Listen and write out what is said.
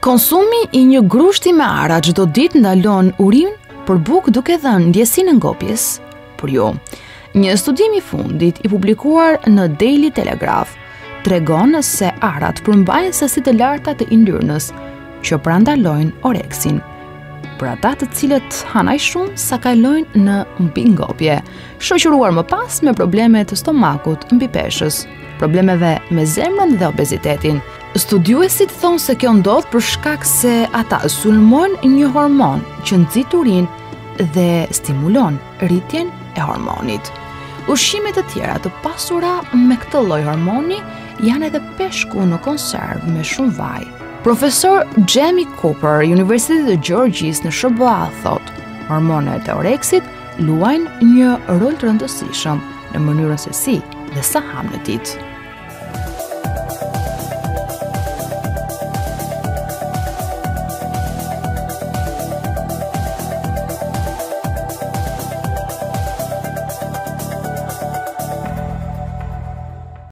Konsumi i një grushti me ara çdo ditë ndalon urinë për bukë duke dhënë ndjesinë e ngopjes. Por jo, një studim i fundit i publikuar në Daily Telegraph tregon se arat përmbajnë sasi të larta të yndyrnës që parandalojnë oreksin. Për ata të cilët han aq shumë sa kalojnë në mbingopje, shoqëruar më pas me probleme të stomakut mbi peshës, problemeve me zemrën dhe obezitetin. Studiuesit thonë se kjo ndodh për shkak se ata sulmojnë një hormon që nxit urinë dhe stimulon rritjen e hormonit. Ushqimet të tjera të pasura me këtë lloj hormoni janë edhe peshku në konservë me shumë vaj. Profesor Jamie Cooper, Universiteti i Georgjisë në SBA, thotë, hormonet e oreksit luajnë një rol të rëndësishëm në mënyrën se si dhe sa ham në ditë.